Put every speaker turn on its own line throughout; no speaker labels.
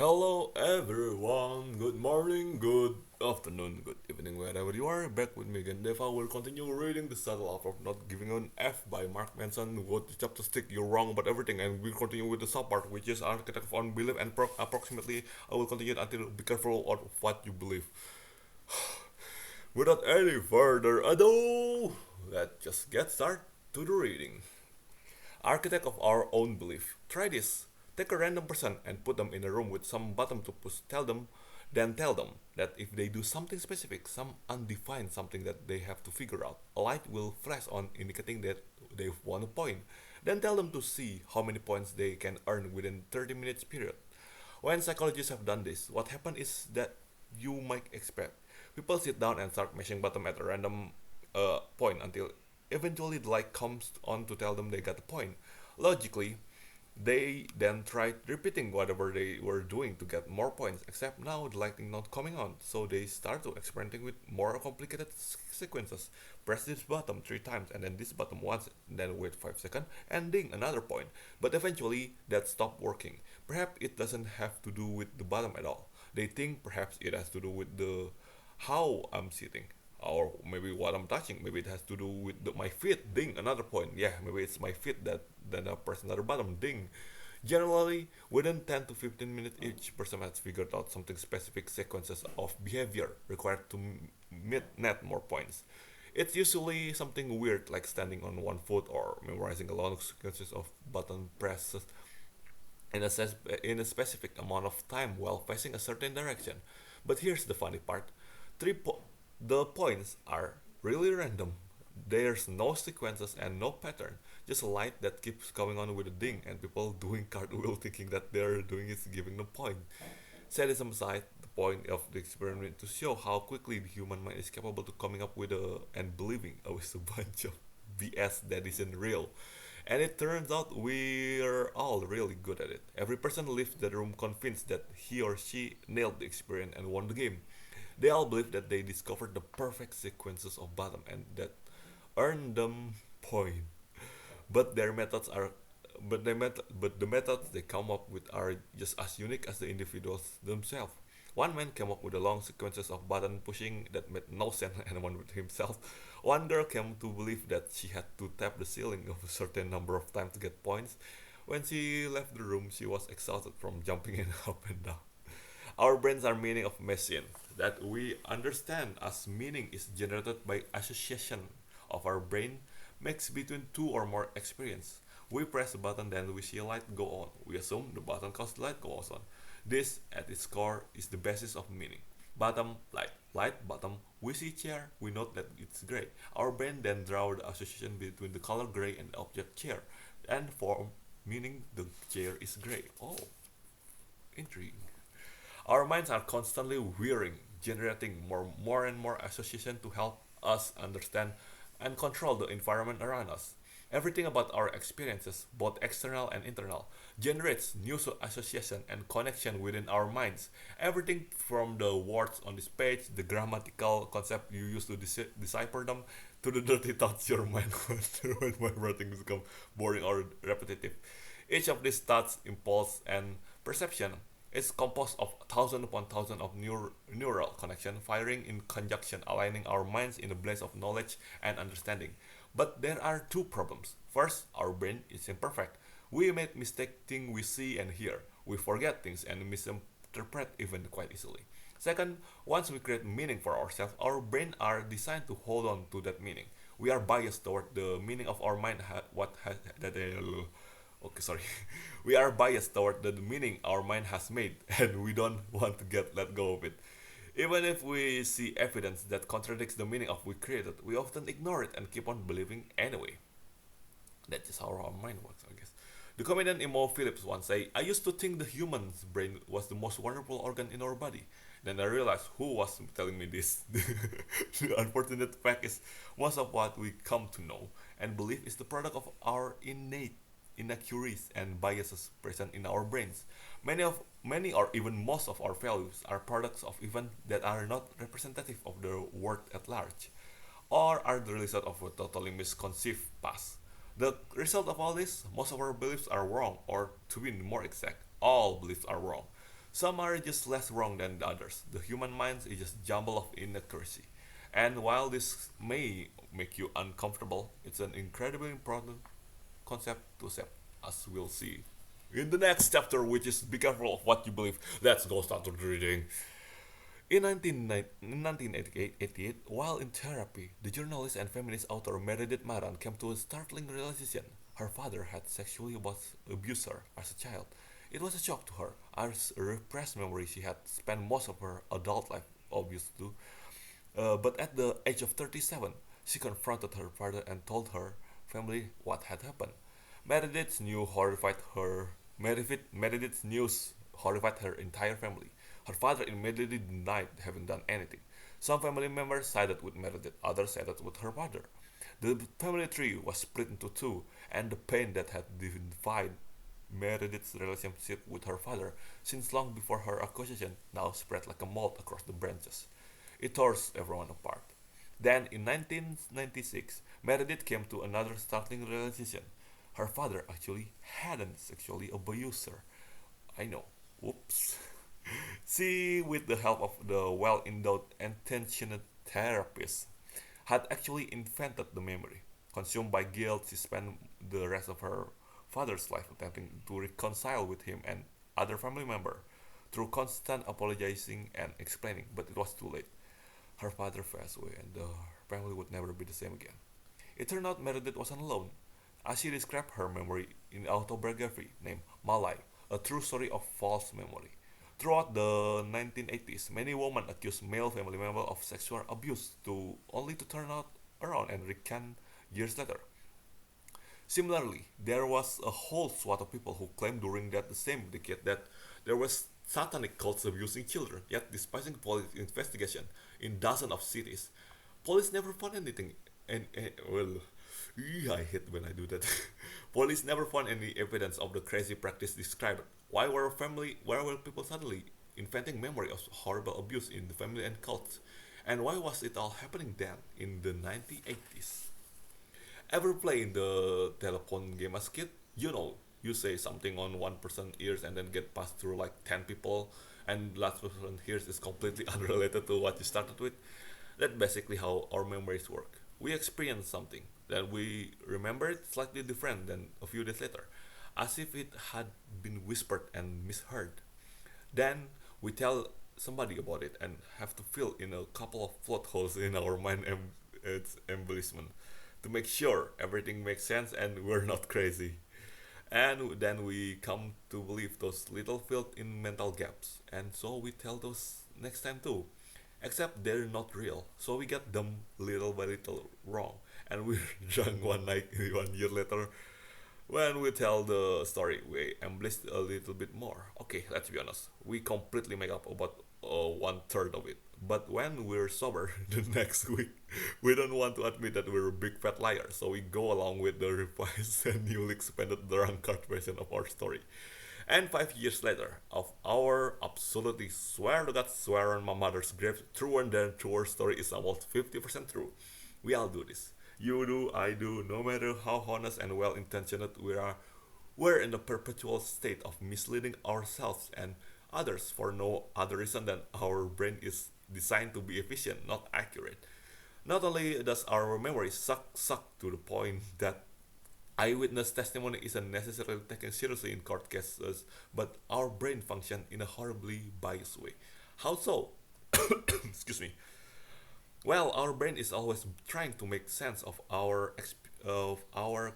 Hello everyone, good morning, good afternoon, good evening, wherever you are. Back with me again, Dheva. We'll continue reading The Subtle Art of Not Giving an F by Mark Manson. What the chapter stick, you're wrong about everything, and we'll continue with the subpart, which is architect of unbelief and approximately. I will continue until be careful of what you believe. Without any further ado, let's just get started to the reading. Architect of our own belief. Try this. Take a random person and put them in a room with some button to push. Tell them that if they do something specific, some undefined something that they have to figure out, a light will flash on indicating that they've won a point. Then tell them to see how many points they can earn within 30 minutes period. When psychologists have done this, what happens is that you might expect. People sit down and start mashing button at a random point until eventually the light comes on to tell them they got the point. Logically, they then tried repeating whatever they were doing to get more points, except now the lighting not coming on, so they start to experimenting with more complicated sequences. Press this button 3 times and then this button once, and then wait 5 seconds and ding another point. But eventually that stopped working. Perhaps it doesn't have to do with the button at all. They think perhaps it has to do with the how I'm sitting, or maybe what I'm touching. Maybe it has to do with my feet. Ding, another point. Yeah, maybe it's my feet that then I press another button. Ding. Generally, within 10 to 15 minutes, each person has figured out something specific sequences of behavior required to meet net more points. It's usually something weird like standing on one foot or memorizing a long sequences of button presses in a specific amount of time while facing a certain direction. But here's the funny part: the points are really random. There's no sequences and no pattern, just a light that keeps coming on with a ding, and people doing cartwheel thinking that they're doing is giving them point. Sadism aside, the point of the experiment to show how quickly the human mind is capable to coming up with a and believing with a bunch of BS that isn't real. And it turns out we're all really good at it. Every person leaves the room convinced that he or she nailed the experience and won the game. They all believe that they discovered the perfect sequences of bottom and that earned them point. But their methods are but the methods they come up with are just as unique as the individuals themselves. One man came up with a long sequences of button pushing that made no sense anyone with himself. One girl came to believe that she had to tap the ceiling of a certain number of times to get points. When she left the room, she was exhausted from jumping in up and down. Our brains are meaning of machine that we understand as meaning is generated by association of our brain mixed between two or more experience. We press a button, then we see a light go on. We assume the button causes the light goes on. This, at its core, is the basis of meaning. Bottom, light, bottom. We see chair, we note that it's gray. Our brain then draw the association between the color gray and the object chair, and form meaning the chair is gray. Oh, intriguing. Our minds are constantly wearing, generating more and more association to help us understand and control the environment around us. Everything about our experiences, both external and internal, generates new association and connection within our minds. Everything from the words on this page, the grammatical concept you use to decipher them, to the dirty thoughts your mind when my writing becomes boring or repetitive. Each of these thoughts, impulse, and perception is composed of thousand upon thousand of neural connections firing in conjunction, aligning our minds in a blaze of knowledge and understanding. But there are two problems. First, our brain is imperfect. We make mistakes things we see and hear. We forget things and misinterpret even quite easily. Second, once we create meaning for ourselves, our brain are designed to hold on to that meaning. We are biased toward the meaning of our mind. Okay, sorry. We are biased toward the meaning our mind has made, and we don't want to get let go of it. Even if we see evidence that contradicts the meaning of we created, we often ignore it and keep on believing anyway. That's just how our mind works, I guess. The comedian Emo Phillips once said, I used to think the human's brain was the most wonderful organ in our body. Then I realized who was telling me this. The unfortunate fact is, most of what we come to know and believe is the product of our innate inaccuracies and biases present in our brains. Many or even most of our values are products of events that are not representative of the world at large, or are the result of a totally misconceived past. The result of all this, most of our beliefs are wrong, or to be more exact, all beliefs are wrong. Some are just less wrong than the others. The human mind is just jumble of inaccuracy. And while this may make you uncomfortable, it's an incredibly important concept to accept, as we'll see in the next chapter, which is be careful of what you believe. Let's go start the reading. In 1988, while in therapy, the journalist and feminist author Meredith Maran came to a startling realization. Her father had sexually abused her as a child. It was a shock to her, as a repressed memory she had spent most of her adult life obvious to. But at the age of 37, she confronted her father and told her family what had happened. Meredith's news horrified her entire family. Her father immediately denied having done anything. Some family members sided with Meredith, others sided with her father. The family tree was split into two, and the pain that had divided Meredith's relationship with her father since long before her accusation now spread like a mold across the branches. It tore everyone apart. Then, in 1996, Meredith came to another startling realization. Her father actually hadn't sexually abused her. I know. Whoops. She, with the help of the well endowed intentioned therapist, had actually invented the memory. Consumed by guilt, she spent the rest of her father's life attempting to reconcile with him and other family members through constant apologizing and explaining, but it was too late. Her father passed away, and the family would never be the same again. It turned out Meredith wasn't alone, as she described her memory in an autobiography named Malai, a true story of false memory. Throughout the 1980s, many women accused male family members of sexual abuse only to turn out around and recant years later. Similarly, there was a whole swath of people who claimed during that the same decade that there was satanic cults abusing children. Yet, despite police investigation in dozens of cities, police never found anything. I hate when I do that. Police never found any evidence of the crazy practice described. Why were people suddenly inventing memory of horrible abuse in the family and cults? And why was it all happening then in the 1980s? Ever play in the telephone game as kid? You know, you say something on one person's ears and then get passed through like 10 people, and the last person hears is completely unrelated to what you started with. That's basically how our memories work. We experience something, then we remember it slightly different than a few days later, as if it had been whispered and misheard. Then we tell somebody about it and have to fill in a couple of plot holes in our mind and its embellishment to make sure everything makes sense and we're not crazy. And then we come to believe those little filled in mental gaps, and so we tell those next time too. Except they're not real, so we get them little by little wrong, and we're drunk one night 1 year later. When we tell the story, we embellish a little bit more. Okay, let's be honest, we completely make up about one third of it. But when we're sober the next week, we don't want to admit that we're a big fat liar, so we go along with the revised and newly expanded drunkard version of our story. And 5 years later, of our absolutely swear to God swear on my mother's grave, truer than truer story is almost 50% true. We all do this. You do, I do, no matter how honest and well intentioned we are, we're in a perpetual state of misleading ourselves and others for no other reason than our brain is designed to be efficient, not accurate. Not only does our memory suck to the point that eyewitness testimony isn't necessarily taken seriously in court cases, but our brain function in a horribly biased way. How so? Excuse me. Well, our brain is always trying to make sense of our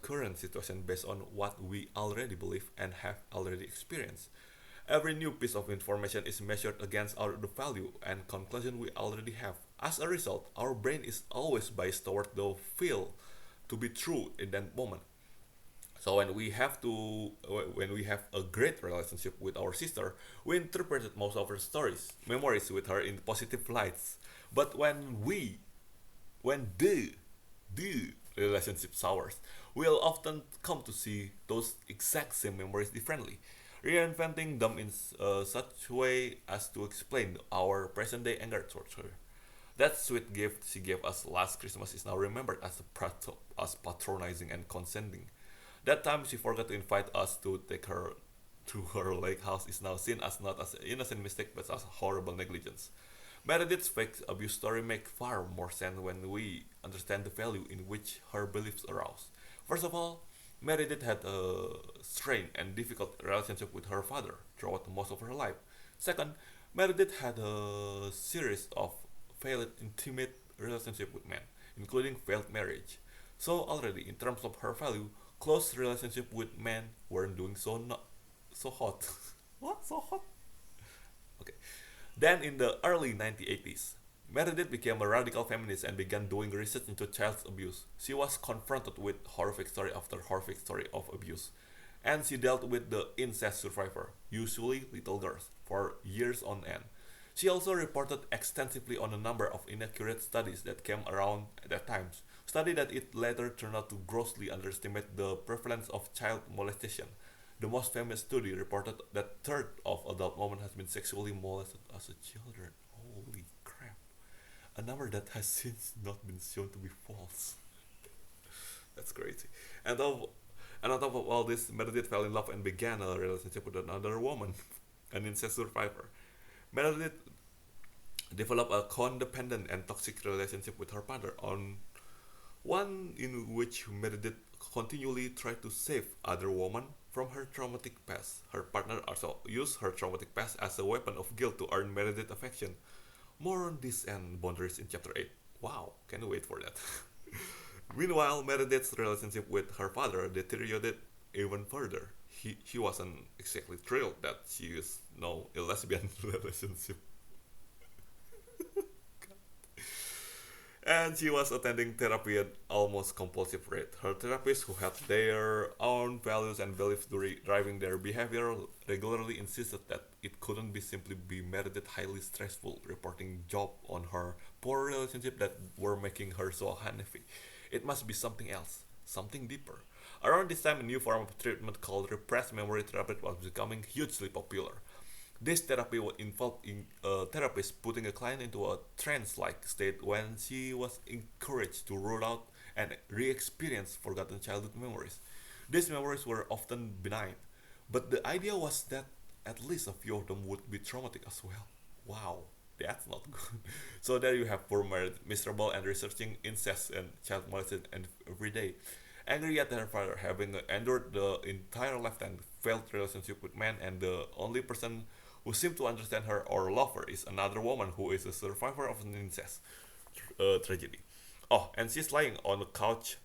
current situation based on what we already believe and have already experienced. Every new piece of information is measured against the value and conclusion we already have. As a result, our brain is always biased toward the feel to be true in that moment. So when we have a great relationship with our sister, we interpreted most of her memories with her in positive lights. But when the relationship sours, we'll often come to see those exact same memories differently, reinventing them in such way as to explain our present day anger towards her. That sweet gift she gave us last Christmas is now remembered as patronizing and condescending. That time she forgot to invite us to take her to her lake house is now seen as not as an innocent mistake but as horrible negligence. Meredith's fake abuse story makes far more sense when we understand the value in which her beliefs arouse. First of all, Meredith had a strained and difficult relationship with her father throughout most of her life. Second, Meredith had a series of failed intimate relationships with men, including failed marriage. So already, in terms of her value, close relationship with men weren't doing so not so hot. What so hot? Okay. Then in the early 1980s, Meredith became a radical feminist and began doing research into child abuse. She was confronted with horrific story after horrific story of abuse, and she dealt with the incest survivor, usually little girls, for years on end. She also reported extensively on a number of inaccurate studies that came around at that time, study that it later turned out to grossly underestimate the prevalence of child molestation. The most famous study reported that third of adult women has been sexually molested as a children. Holy crap. A number that has since not been shown to be false. That's crazy. And, of, and on top of all this, Meredith fell in love and began a relationship with another woman, an incest survivor. Meredith developed a codependent and toxic relationship with her father, on one in which Meredith continually tried to save other women from her traumatic past. Her partner also used her traumatic past as a weapon of guilt to earn Meredith's affection. More on this and boundaries in chapter 8. Wow, can't wait for that. Meanwhile, Meredith's relationship with her father deteriorated even further. He wasn't exactly thrilled that she is now a lesbian relationship. And she was attending therapy at almost compulsive rate. Her therapists, who had their own values and beliefs driving their behavior, regularly insisted that it couldn't be simply be Meredith highly stressful, reporting job on her poor relationship that were making her so unhappy. It must be something else, something deeper. Around this time, a new form of treatment called repressed memory therapy was becoming hugely popular. This therapy would involve a therapist putting a client into a trance-like state when she was encouraged to rule out and re-experience forgotten childhood memories. These memories were often benign, but the idea was that at least a few of them would be traumatic as well. Wow, that's not good. So there you have poor married, miserable, and researching incest and child molestation and every day. Angry at her father having endured the entire lifetime failed relationship with men, and the only person who seemed to understand her or love her is another woman who is a survivor of an incest tragedy. Oh, and she's lying on the couch,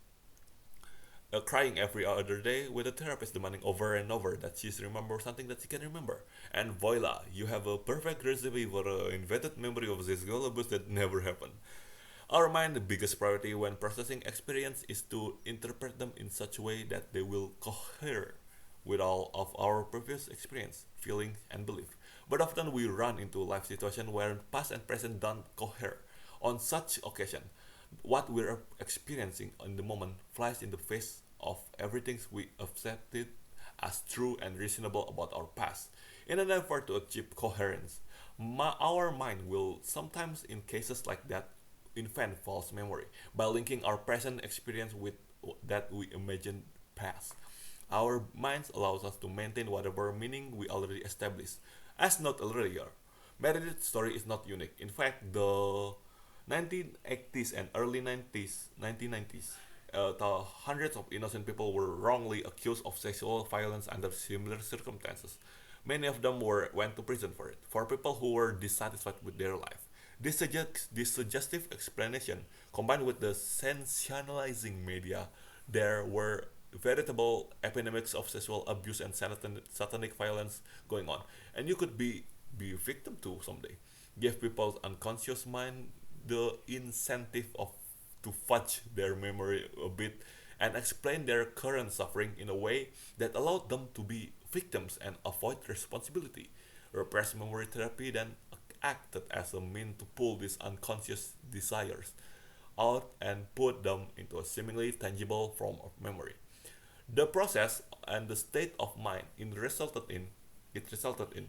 crying every other day, with a therapist demanding over and over that she's remember something that she can remember. And voila, you have a perfect recipe for an invented memory of this girl abuse that never happened. Our mind, the biggest priority when processing experience is to interpret them in such a way that they will cohere with all of our previous experience, feeling, and belief. But often we run into life situations where past and present don't cohere. On such occasion, what we're experiencing in the moment flies in the face of everything we accepted as true and reasonable about our past. In an effort to achieve coherence, our mind will sometimes, in cases like that, invent false memory by linking our present experience with that we imagine past. Our minds allows us to maintain whatever meaning we already established. As noted earlier, Meredith's story is not unique. In fact, the 1980s and early 1990s, hundreds of innocent people were wrongly accused of sexual violence under similar circumstances. Many of them went to prison for it, for people who were dissatisfied with their life. This suggestive explanation, combined with the sensationalizing media, there were veritable epidemics of sexual abuse and satanic violence going on. And you could be a victim too someday. Give people's unconscious mind the incentive of to fudge their memory a bit and explain their current suffering in a way that allowed them to be victims and avoid responsibility. Repressed memory therapy then acted as a means to pull these unconscious desires out and put them into a seemingly tangible form of memory. The process and the state of mind it resulted in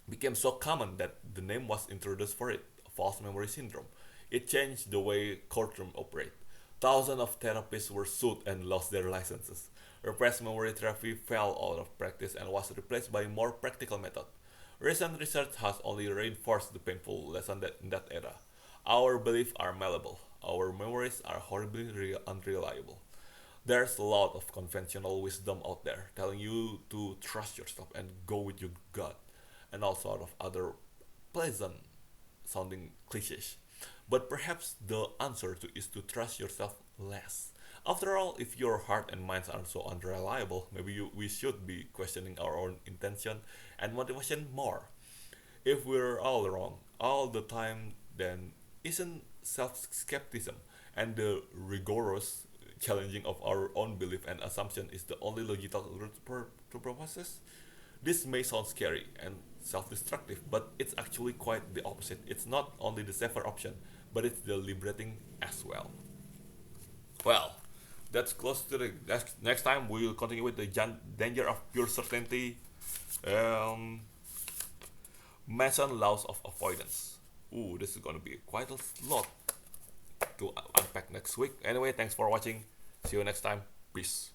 became so common that the name was introduced for it, false memory syndrome. It changed the way courtroom operate. Thousands of therapists were sued and lost their licenses. Repressed memory therapy fell out of practice and was replaced by more practical method. Recent research has only reinforced the painful lesson that in that era. Our beliefs are malleable. Our memories are horribly unreliable. There's a lot of conventional wisdom out there telling you to trust yourself and go with your gut, and all sort of other pleasant sounding cliches. But perhaps the answer to is to trust yourself less. After all, if your heart and minds are so unreliable, maybe we should be questioning our own intention and motivation more. If we're all wrong all the time, then isn't self skepticism and the rigorous challenging of our own belief and assumption is the only logical route to process? This may sound scary and self destructive, but it's actually quite the opposite. It's not only the safer option, but it's the liberating as well. Well, that's close to the next time we will continue with the danger of pure certainty. Um, Mason laws of avoidance. Ooh, this is gonna be quite a lot to unpack next week. Anyway, thanks for watching. See you next time. Peace.